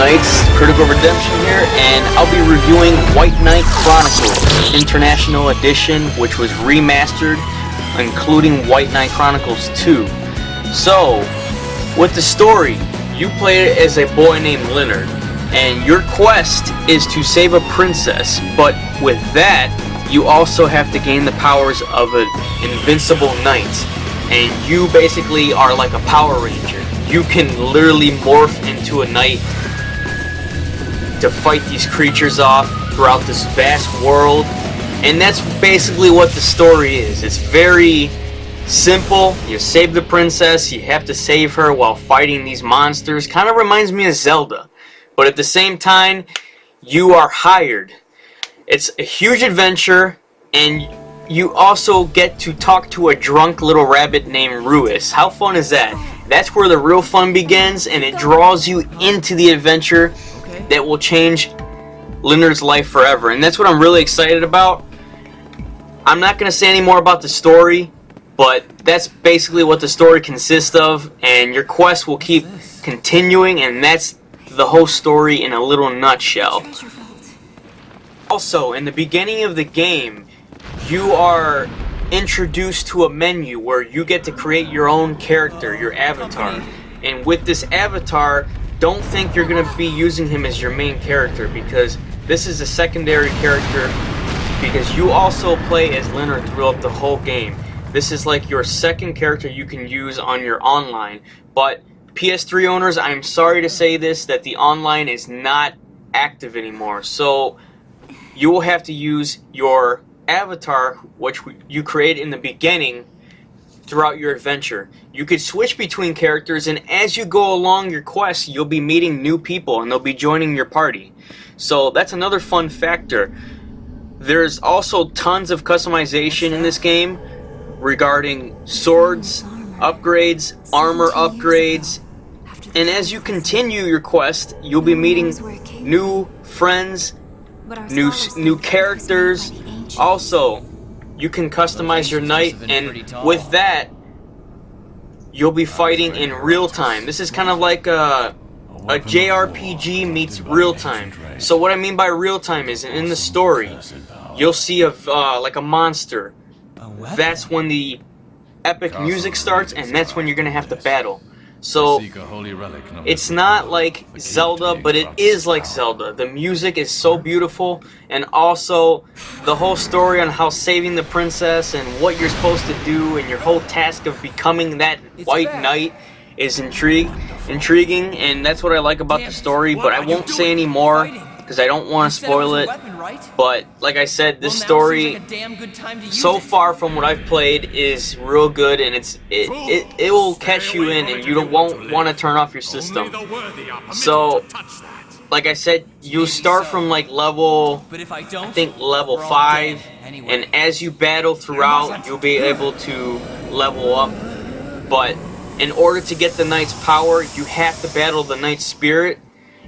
Knights, Critical Redemption here, and I'll be reviewing White Knight Chronicles International Edition, which was remastered, including White Knight Chronicles 2. So, with the story, you play it as a boy named Leonard, and your quest is to save a princess, but with that, you also have to gain the powers of an invincible knight, and you basically are like a Power Ranger. You can literally morph into a knight to fight these creatures off throughout this vast world, and that's basically what the story is. It's very simple. You save the princess, you have to save her while fighting these monsters. Kind of reminds me of Zelda, but at the same time, you are hired. It's a huge adventure, and you also get to talk to a drunk little rabbit named Ruis. How fun is that? That's where the real fun begins, and it draws you into the adventure that will change Leonard's life forever. And that's what I'm really excited about. I'm not going to say any more about the story, but that's basically what the story consists of, and your quest will keep continuing, and that's the whole story in a little nutshell. Also, in the beginning of the game, you are introduced to a menu where you get to create your own character, your avatar. And with this avatar, don't think you're going to be using him as your main character, because this is a secondary character, because you also play as Leonard throughout the whole game. This is like your second character you can use on your online. But PS3 owners, I'm sorry to say this, that the online is not active anymore. So you will have to use your avatar, which you create in the beginning, throughout your adventure. You could switch between characters, and as you go along your quest, you'll be meeting new people and they'll be joining your party. So that's another fun factor. There's also tons of customization in this game regarding swords, upgrades, armor upgrades, and as you continue your quest, you'll be meeting new friends, new characters. Also, you can customize your knight, and with that, you'll be fighting in real time. This is kind of like a JRPG meets real time. So what I mean by real time is, in the story, you'll see like a monster. That's when the epic music starts, and that's when you're gonna have to battle. So it's not like Zelda, but it is like Zelda. The music is so beautiful, and also the whole story on how saving the princess and what you're supposed to do, and your whole task of becoming that white knight is intriguing, and that's what I like about the story. But I won't say any more because I don't want to spoil it. But like I said, this story, so far from what I've played, is real good, and it will catch you in, and you won't want to turn off your system. So, like I said, you start from like level, I think level 5, and as you battle throughout, you'll be able to level up. But in order to get the knight's power, you have to battle the knight's spirit,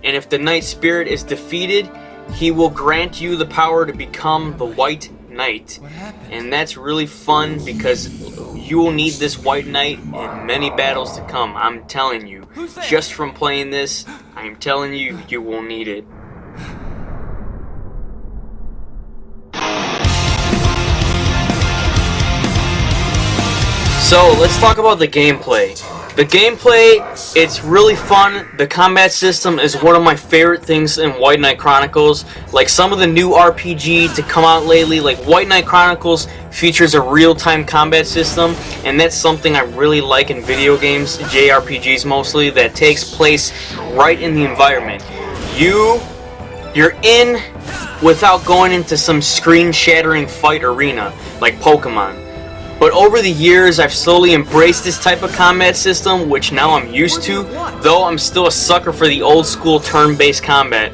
and if the knight's spirit is defeated, he will grant you the power to become the White Knight. And that's really fun, because you will need this White Knight in many battles to come. I'm telling you, just from playing this, I'm telling you, you will need it. So let's talk about the gameplay. The gameplay, it's really fun. The combat system is one of my favorite things in White Knight Chronicles. Like some of the new RPG to come out lately, like White Knight Chronicles features a real-time combat system, and that's something I really like in video games, JRPGs mostly, that takes place right in the environment. You're in without going into some screen-shattering fight arena like Pokemon. But over the years, I've slowly embraced this type of combat system, which now I'm used to, though I'm still a sucker for the old school turn-based combat.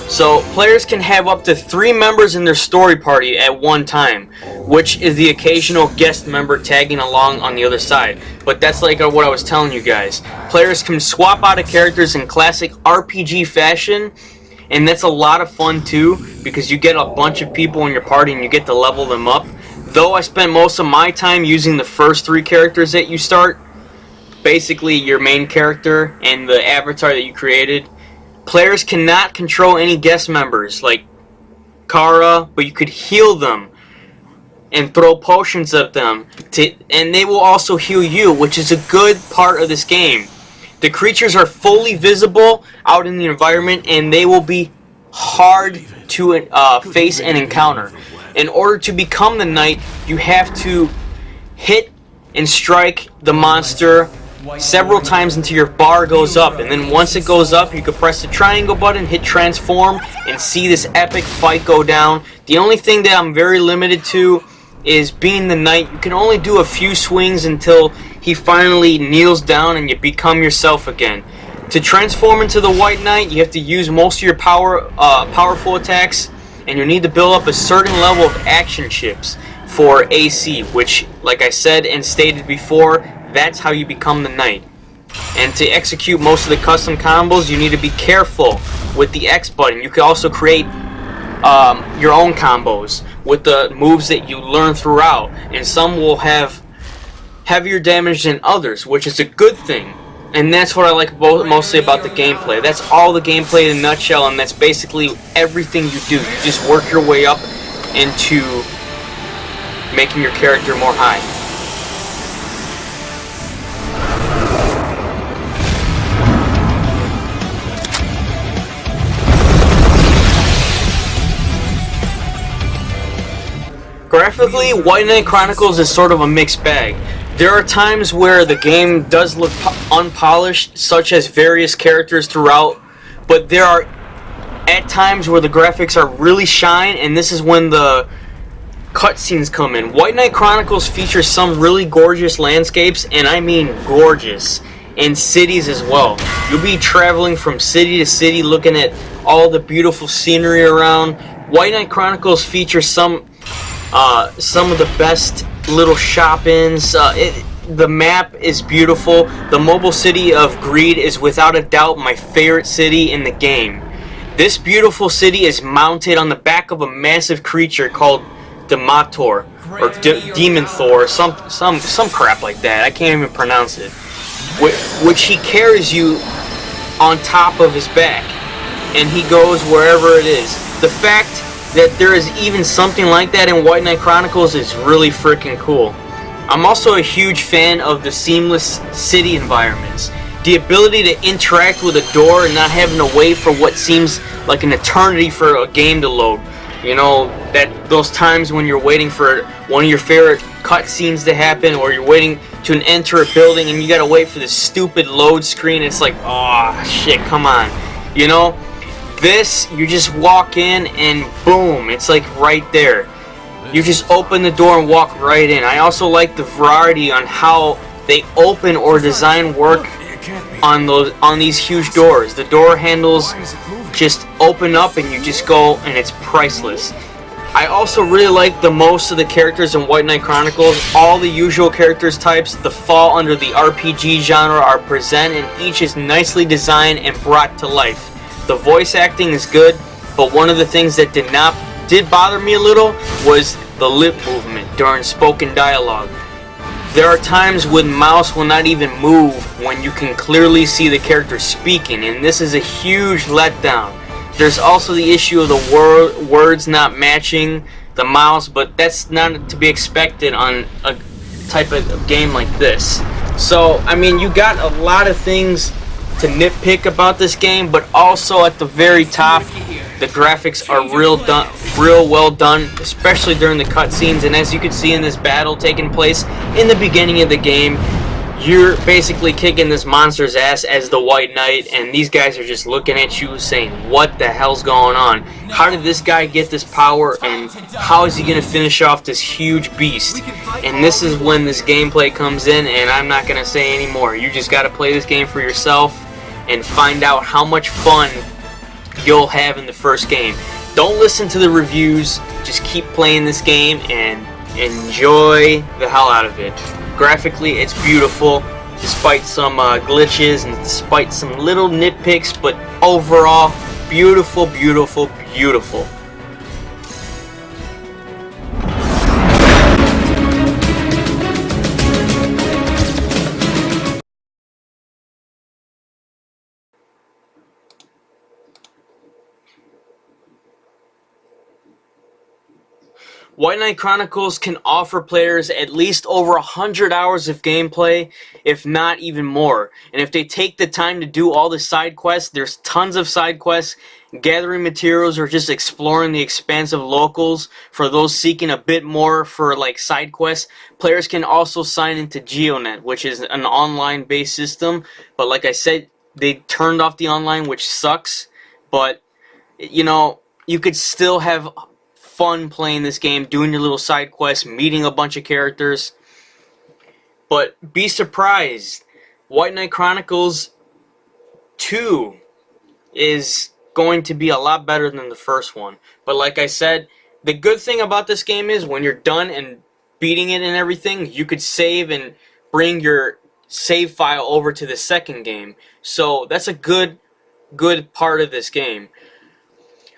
So, players can have up to 3 members in their story party at one time, which is the occasional guest member tagging along on the other side. But that's like what I was telling you guys. Players can swap out of characters in classic RPG fashion, and that's a lot of fun too, because you get a bunch of people in your party and you get to level them up. Though I spent most of my time using the first 3 characters that you start, basically your main character and the avatar that you created, Players cannot control any guest members like Kara, but you could heal them and throw potions at them, and they will also heal you, which is a good part of this game. The creatures are fully visible out in the environment, and they will be hard to face and encounter. In order to become the knight, you have to hit and strike the monster several times until your bar goes up, and then once it goes up, you can press the triangle button, hit transform, and see this epic fight go down. The only thing that I'm very limited to is being the knight. You can only do a few swings until he finally kneels down and you become yourself again. To transform into the White Knight, you have to use most of your powerful attacks, and you need to build up a certain level of action chips for AC, which, like I said and stated before, that's how you become the knight. And to execute most of the custom combos, you need to be careful with the X button. You can also create your own combos with the moves that you learn throughout, and some will have heavier damage than others, which is a good thing. And that's what I like mostly about the gameplay. That's all the gameplay in a nutshell, and that's basically everything you do. You just work your way up into making your character more high. Graphically, White Knight Chronicles is sort of a mixed bag. There are times where the game does look unpolished, such as various characters throughout, but there are at times where the graphics are really shine, and this is when the cutscenes come in. White Knight Chronicles features some really gorgeous landscapes, and I mean gorgeous, and cities as well. You'll be traveling from city to city looking at all the beautiful scenery around. White Knight Chronicles features some of the best little shop-ins. The map is beautiful. The mobile city of Greed is without a doubt my favorite city in the game. This beautiful city is mounted on the back of a massive creature called Demotor, or Demon Thor, some crap like that. I can't even pronounce it. Which he carries you on top of his back, and he goes wherever it is. The fact that there is even something like that in White Knight Chronicles is really freaking cool. I'm also a huge fan of the seamless city environments. The ability to interact with a door and not having to wait for what seems like an eternity for a game to load. You know, those times when you're waiting for one of your favorite cutscenes to happen, or you're waiting to enter a building and you gotta wait for this stupid load screen. It's like, oh shit, come on. You know? This, you just walk in and boom, it's like right there. You just open the door and walk right in. I also like the variety on how they open or design work on these huge doors. The door handles just open up and you just go, and it's priceless. I also really like the most of the characters in White Knight Chronicles. All the usual characters types that fall under the RPG genre are present, and each is nicely designed and brought to life. The voice acting is good, but one of the things that did bother me a little was the lip movement during spoken dialogue. There are times when mouse will not even move when you can clearly see the character speaking, and this is a huge letdown. There's also the issue of the words not matching the mouse, but that's not to be expected on a type of game like this. So, I mean, you got a lot of things to nitpick about this game, but also at the very top, the graphics are real well done, especially during the cutscenes. And as you can see in this battle taking place in the beginning of the game, you're basically kicking this monster's ass as the White Knight, and these guys are just looking at you saying, what the hell's going on? How did this guy get this power, and how is he going to finish off this huge beast? And this is when this gameplay comes in, and I'm not going to say any more. You just got to play this game for yourself and find out how much fun you'll have in the first game. Don't listen to the reviews, just keep playing this game and enjoy the hell out of it. Graphically, it's beautiful, despite some glitches and despite some little nitpicks, but overall, beautiful, beautiful, beautiful. White Knight Chronicles can offer players at least over 100 hours of gameplay, if not even more. And if they take the time to do all the side quests, there's tons of side quests, gathering materials, or just exploring the expansive locals. For those seeking a bit more for like side quests, players can also sign into GeoNet, which is an online based system. But like I said, they turned off the online, which sucks. But you know, you could still have fun playing this game, doing your little side quests, meeting a bunch of characters. But be surprised, White Knight Chronicles 2 is going to be a lot better than the first one. But like I said, the good thing about this game is when you're done and beating it and everything, you could save and bring your save file over to the second game. So that's a good part of this game.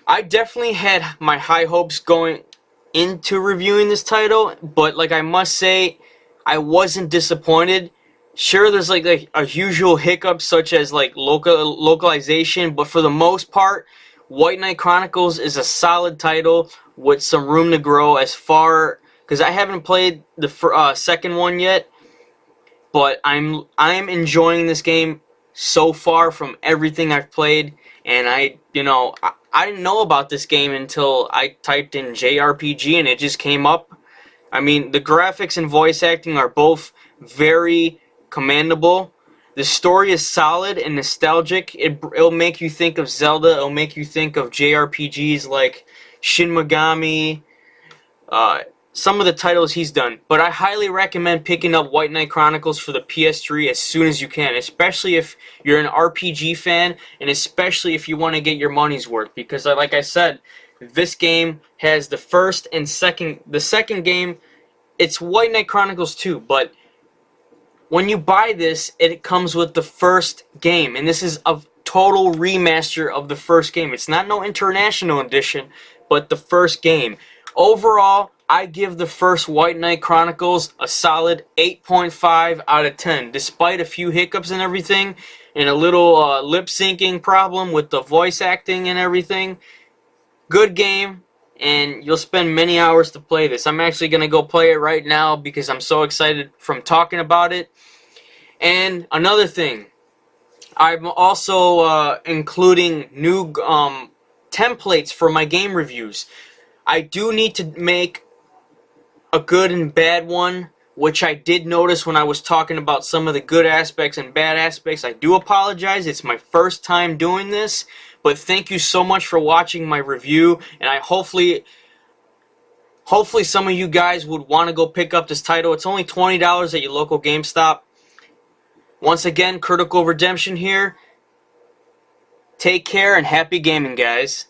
I definitely had my high hopes going into reviewing this title, but like I must say, I wasn't disappointed. Sure, there's like a usual hiccup such as like localization, but for the most part, White Knight Chronicles is a solid title with some room to grow as far, because I haven't played the second one yet, but I'm enjoying this game so far from everything I've played, and I didn't know about this game until I typed in JRPG and it just came up. I mean, the graphics and voice acting are both very commendable. The story is solid and nostalgic. It'll make you think of Zelda. It'll make you think of JRPGs like Shin Megami, some of the titles he's done. But I highly recommend picking up White Knight Chronicles for the PS3 as soon as you can, especially if you're an RPG fan, and especially if you want to get your money's worth, because like I said, this game has the first and second. The second game, it's White Knight Chronicles 2, but when you buy this, it comes with the first game, and this is a total remaster of the first game. It's not no international edition, but the first game. Overall, I give the first White Knight Chronicles a solid 8.5 out of 10, despite a few hiccups and everything, and a little lip syncing problem with the voice acting and everything. Good game, and you'll spend many hours to play this. I'm actually going to go play it right now because I'm so excited from talking about it. And another thing, I'm also including new templates for my game reviews. I do need to make a good and bad one, which I did notice when I was talking about some of the good aspects and bad aspects. I do apologize. It's my first time doing this, but thank you so much for watching my review, and I hopefully some of you guys would want to go pick up this title. It's only $20 at your local GameStop. Once again, Critical Redemption here. Take care and happy gaming, guys.